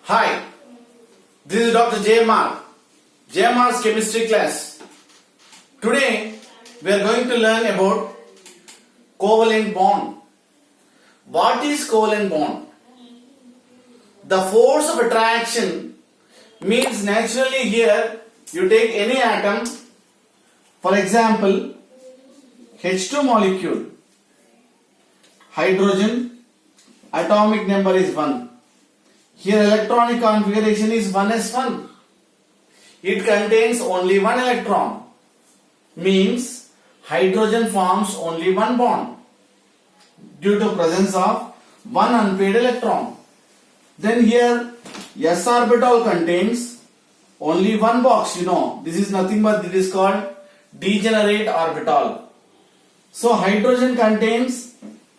Hi, this is Dr. JMR, JMR's chemistry class. Today we are going to learn about covalent bond. What is covalent bond? The force of attraction means naturally here you take any atom, for example H2 molecule, hydrogen, atomic number is 1. Here electronic configuration is 1s1. It contains only one electron. Means hydrogen forms only one bond due to presence of one unpaired electron. Then here s orbital contains only one box. This is nothing but it is called degenerate orbital. So hydrogen contains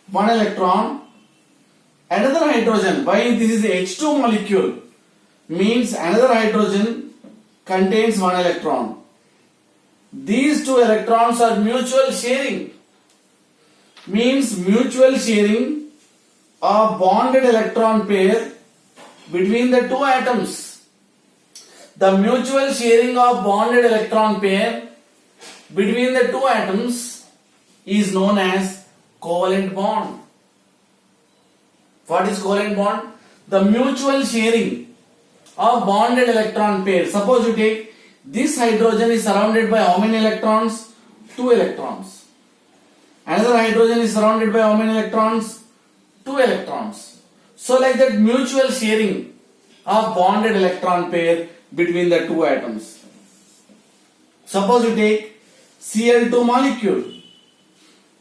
one electron. Another hydrogen, why this is H2 molecule, means another hydrogen contains one electron. These two electrons are mutual sharing, means mutual sharing of bonded electron pair between the two atoms. The mutual sharing of bonded electron pair between the two atoms is known as covalent bond. What is covalent bond? The mutual sharing of bonded electron pair. Suppose you take this hydrogen is surrounded by how many electrons? 2 electrons. Another hydrogen is surrounded by how many electrons? 2 electrons. So like that mutual sharing of bonded electron pair between the two atoms. Suppose you take Cl2 molecule.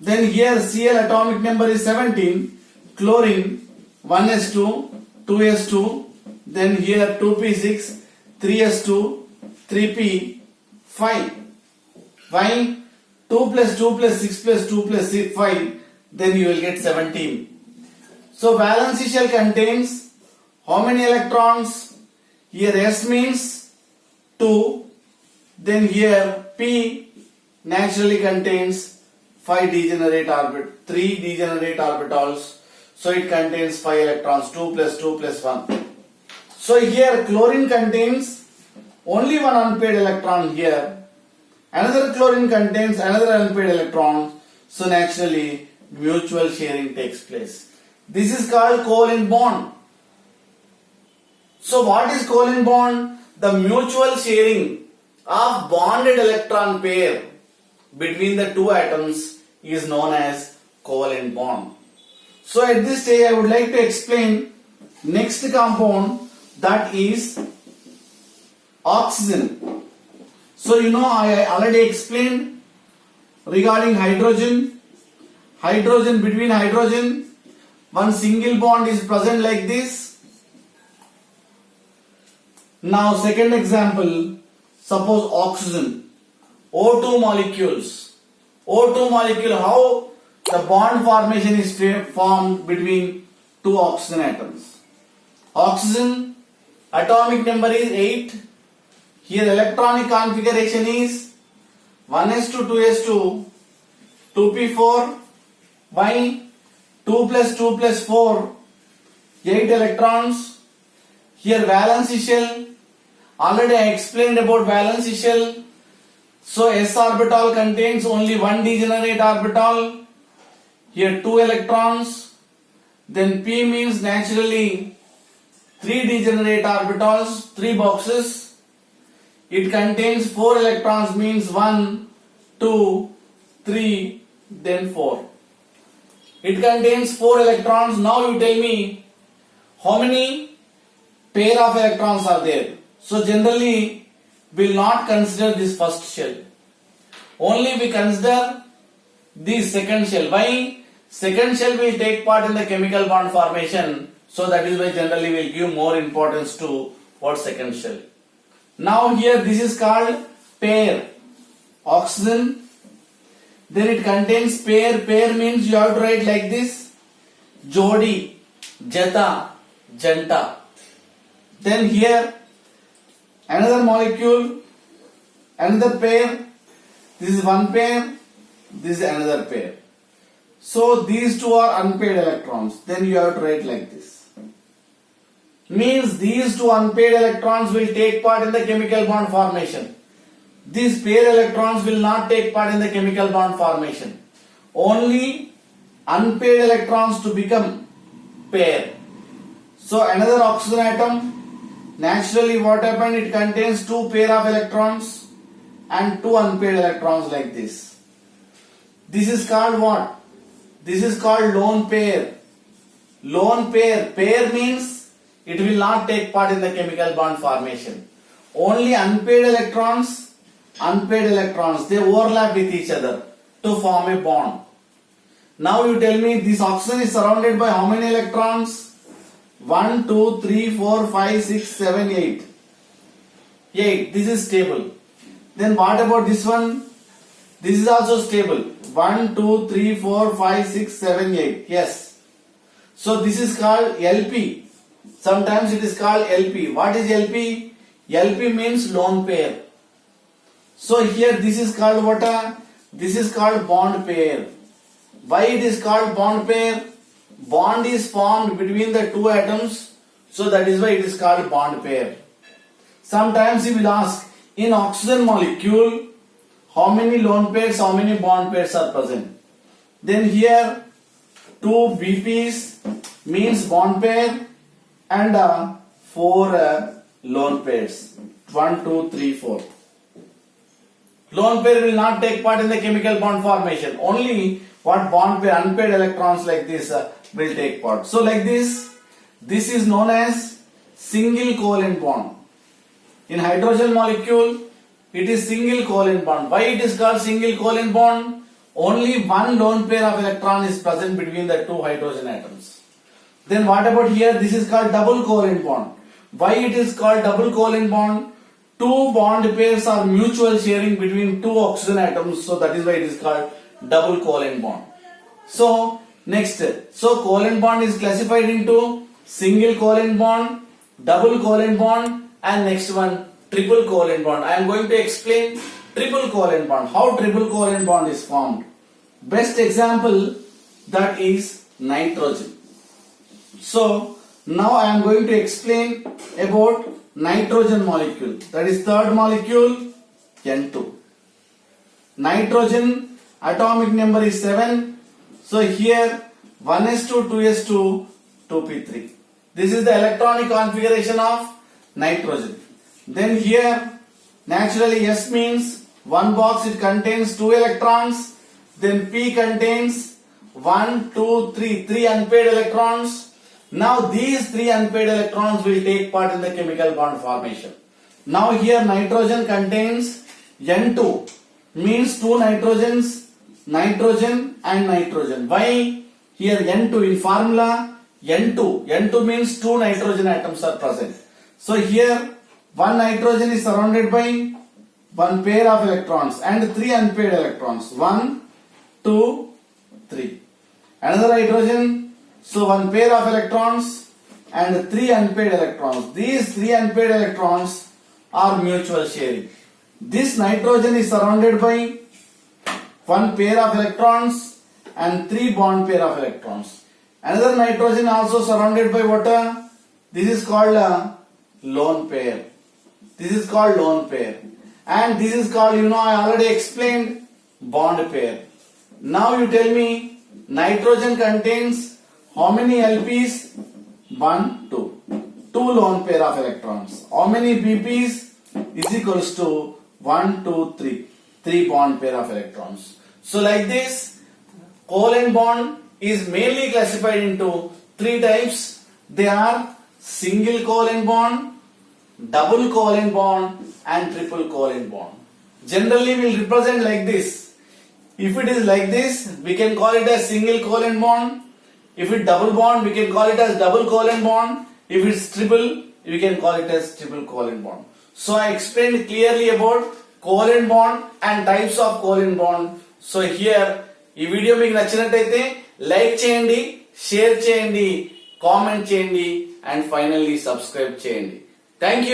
Then here Cl atomic number is 17, chlorine 1s2, 2s2, then here 2p6, 3s2, 3p5. Why? 2 plus 2 plus 6 plus 2 plus 6, 5, then you will get 17. So valence shell contains how many electrons? Here s means 2, then here p naturally contains 3 degenerate orbitals. So it contains 5 electrons, 2 plus 2 plus 1. So here chlorine contains only one unpaired electron here. Another chlorine contains another unpaired electron. So naturally mutual sharing takes place. This is called covalent bond. So what is covalent bond? The mutual sharing of bonded electron pair between the two atoms is known as covalent bond. So at this stage I would like to explain next compound, that is oxygen. So I already explained regarding hydrogen. Between hydrogen one single bond is present like this. Now second example, suppose oxygen, O2 molecules. O2 molecule, how the bond formation is formed between two oxygen atoms. Oxygen atomic number is 8. Here electronic configuration is 1s2, 2s2, 2p4. Why? 2 plus 2 plus 4, 8 electrons. Here valence shell. Already I explained about valence shell. So s orbital contains only one degenerate orbital. Here 2 electrons. Then p means naturally 3 degenerate orbitals, 3 boxes. It contains 4 electrons, means 1, 2, 3, then 4. It contains 4 electrons. Now you tell me how many pair of electrons are there. So generally we will not consider this first shell. Only we consider this second shell. Why? Second shell will take part in the chemical bond formation. So that is why generally we will give more importance to what second shell. Now here this is called pair. Oxygen. Then it contains pair. Pair means you have to write like this. Jodi, Jata, Janta. Then here another molecule, another pair. This is one pair. This is another pair. So these two are unpaired electrons. Then you have to write like this. means these two unpaired electrons will take part in the chemical bond formation. These paired electrons will not take part in the chemical bond formation. Only unpaired electrons to become pair. So another oxygen atom, naturally what happened, it contains two pair of electrons and two unpaired electrons like this. This is called what? This is called lone pair. Lone pair. Pair means it will not take part in the chemical bond formation. Only unpaired electrons, they overlap with each other to form a bond. Now you tell me this oxygen is surrounded by how many electrons? 1, 2, 3, 4, 5, 6, 7, 8. 8. This is stable. Then what about this one? This is also stable. 1, 2, 3, 4, 5, 6, 7, 8. Yes. So this is called LP. Sometimes it is called LP. What is LP? LP means lone pair. So here this is called what? This is called bond pair. Why it is called bond pair? Bond is formed between the two atoms. So that is why it is called bond pair. Sometimes you will ask, in oxygen molecule, how many lone pairs, how many bond pairs are present? Then here 2 BPs means bond pair and 4 lone pairs. 1, 2, 3, 4. Lone pair will not take part in the chemical bond formation. Only what bond pair, unpaired electrons like this will take part. So like this is known as single covalent bond. In hydrogen molecule, it is single covalent bond. Why it is called single covalent bond? Only one lone pair of electron is present between the two hydrogen atoms. Then what about here? This is called double covalent bond. Why it is called double covalent bond? Two bond pairs are mutual sharing between two oxygen atoms. So that is why it is called double covalent bond. So next, so covalent bond is classified into single covalent bond, double covalent bond, and next one triple covalent bond. I am going to explain triple covalent bond. How triple covalent bond is formed. Best example that is nitrogen. So now I am going to explain about nitrogen molecule. That is third molecule N2. Nitrogen atomic number is 7. So here 1s2, 2s2, 2p3. This is the electronic configuration of nitrogen. Then here naturally S means one box, it contains 2 electrons. Then P contains 1, 2, 3, 3 unpaired electrons. Now these 3 unpaired electrons will take part in the chemical bond formation. Now here nitrogen contains N2 means 2 nitrogens, nitrogen and nitrogen. Why? Here N2 in formula N2 means 2 nitrogen atoms are present. So here one nitrogen is surrounded by one pair of electrons and 3 unpaired electrons. 1, 2, 3. Another hydrogen, so one pair of electrons and 3 unpaired electrons. These 3 unpaired electrons are mutual sharing. This nitrogen is surrounded by one pair of electrons and 3 bond pair of electrons. Another nitrogen also surrounded by water. This is called a lone pair. This is called lone pair. And this is called, I already explained, bond pair. Now you tell me, nitrogen contains how many LPs? 1, 2. 2 lone pair of electrons. How many BPs? Is equals to 1, 2, 3. 3 bond pair of electrons. So like this, covalent bond is mainly classified into 3 types. They are single covalent bond, double covalent bond and triple covalent bond. Generally we will represent like this. If it is like this, we can call it as single covalent bond. If it double bond, we can call it as double covalent bond. If it's triple, we can call it as triple covalent bond. So I explained clearly about covalent bond and types of covalent bond. So here ఈ video మీకు నచ్చినట్లయితే like చేయండి, share చేయండి, comment చేయండి and finally subscribe చేయండి. Thank you.